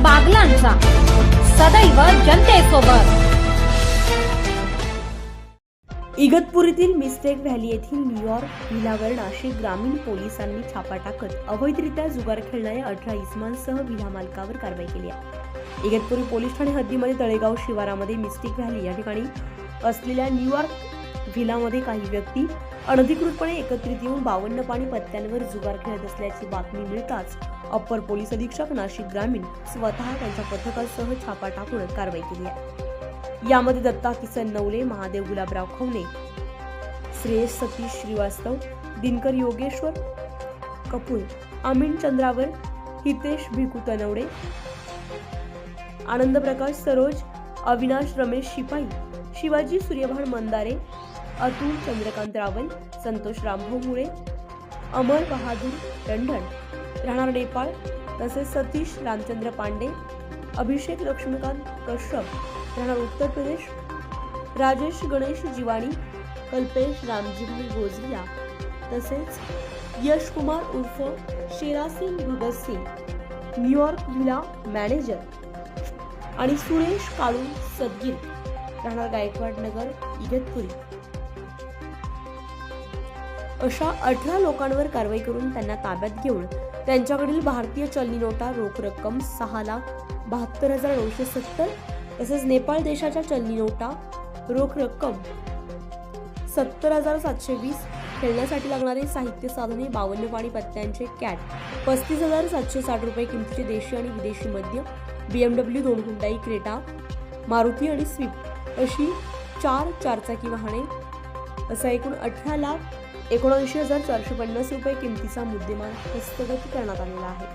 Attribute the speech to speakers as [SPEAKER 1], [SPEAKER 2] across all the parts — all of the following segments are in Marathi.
[SPEAKER 1] बागलांचा, सदैव जनतेसोबत।
[SPEAKER 2] इगतपुरीतील मिस्टेक व्हॅली येथील न्यूयॉर्क व्हिलावर नाशिक ग्रामीण पोलिसांनी छापा टाकत अवैधरित्या जुगार खेळणाऱ्या 18 इसमांसह व्हिला मालकावर कारवाई केली आहे। इगतपुरी पोलीस ठाणे हद्दीमध्ये तळेगाव शिवारामध्ये मिस्टेक व्हॅली या ठिकाणी असलेल्या न्यूयॉर्क व्हिलामध्ये काही व्यक्ती अनधिकृतपणे एकत्रित येऊन 52 पाणी पत्त्यांवर जुगार खेळत असल्याची बातमी मिळताच अप्पर पोलीस अधीक्षक नाशिक ग्रामीण स्वतः त्यांच्या पथकासह छापा टाकून कारवाई केली आहे। यामध्ये दत्ता किसन नवले, महादेव गुलाबराव खवणे, श्रेयस सतीश श्रीवास्तव, दिनकर योगेश्वर कपूर, अमीन चंद्रावर, हितेश भिकू तनवडे, आनंद प्रकाश सरोज, अविनाश रमेश शिपाई, शिवाजी सूर्यभान मंदारे, अतुल चंद्रकांत रावल, संतोष रामभाऊ मुळे, अमर बहादूर टंडन राहणार नेपाळ, तसेच सतीश रामचंद्र पांडे, अभिषेक लक्ष्मीकांत कश्यप राहणार उत्तर प्रदेश, राजेश गणेश जिवाणी, कल्पेश रामजीभाई गोजरिया, तसेच यश कुमार उर्फ Sherasing Bhagat Singh, New York villa manager आणि सुरेश काळू सदगीर राहणार गायकवाड नगर इगतपुरी अशा 18 लोकांवर कारवाई करून त्यांना ताब्यात घेऊन त्यांच्याकडील भारतीय चलनी नोटा, रोख रक्कम 6,72,970, तसेच नेपाळ देशाच्या चलनी नोटा, रोख रक्कम 70,720, खेळण्यासाठी लागणारे साहित्य साधने, 52 पाणी पत्त्यांचे कॅट, 35,760 रुपये किमतीचे देशी आणि विदेशी मद्य, BMW 2 हुंडाई क्रेटा, मारुती आणि स्विफ्ट अशी 4 चारचाकी वाहने असा एकूण 18,79,450 रुपये किमतीचा मुद्देमाल हस्तगत करण्यात आलेला आहे।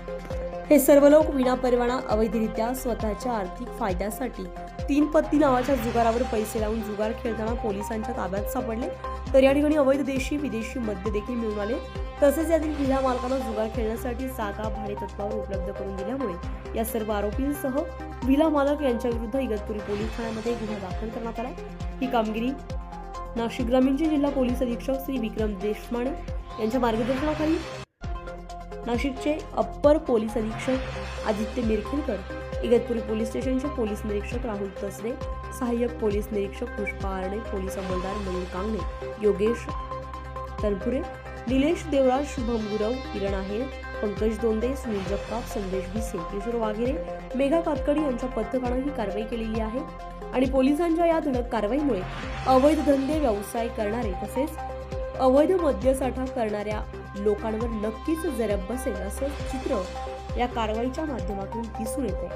[SPEAKER 2] हे सर्व लोक विनापरवाना अवैधरित्या स्वतःच्या आर्थिक फायद्यासाठी 3 पत्ती नावाच्या जुगारावर पैसे लावून जुगार खेळताना पोलिसांच्या ताब्यात सापडले। तर या ठिकाणी अवैध देशी विदेशी मद्य देखील मिळून आले। तसेच यातील व्हिला मालकांना जुगार खेळण्यासाठी जागा भाडे तत्वावर उपलब्ध करून दिल्यामुळे या सर्व आरोपींसह व्हिला मालक यांच्या विरुद्ध इगतपुरी पोलीस ठाण्यामध्ये गुन्हा दाखल करण्यात आला। ही कामगिरी नाशिक ग्रामीणचे जिल्हा पोलीस अधीक्षक श्री विक्रम देशमाने यांच्या मार्गदर्शनाखाली नाशिकचे अप्पर पोलीस अधीक्षक आदित्य मिरखेलकर, इगतपुरी पोलीस स्टेशनचे पोलीस निरीक्षक राहुल तसरे, सहाय्यक पोलीस निरीक्षक पुष्पा आरणे, पोलीस अंमलदार मयूर कांगणे, योगेश तनपुरे, निलेश देवराज, शुभम गुरव, किरण आहेर, पंकज दोंदे, सुनील जगताप, संदेश भिसे, किशोर वाघेरे, मेघा कातकडी यांच्या पथकानं ही कारवाई केलेली आहे। आणि पोलिसांच्या या धडक कारवाईमुळे अवैध धंदे व्यवसाय करणारे तसेच अवैध मद्यसाठा करणाऱ्या लोकांवर नक्कीच जरब बसेल असं चित्र या कारवाईच्या माध्यमातून दिसून येते।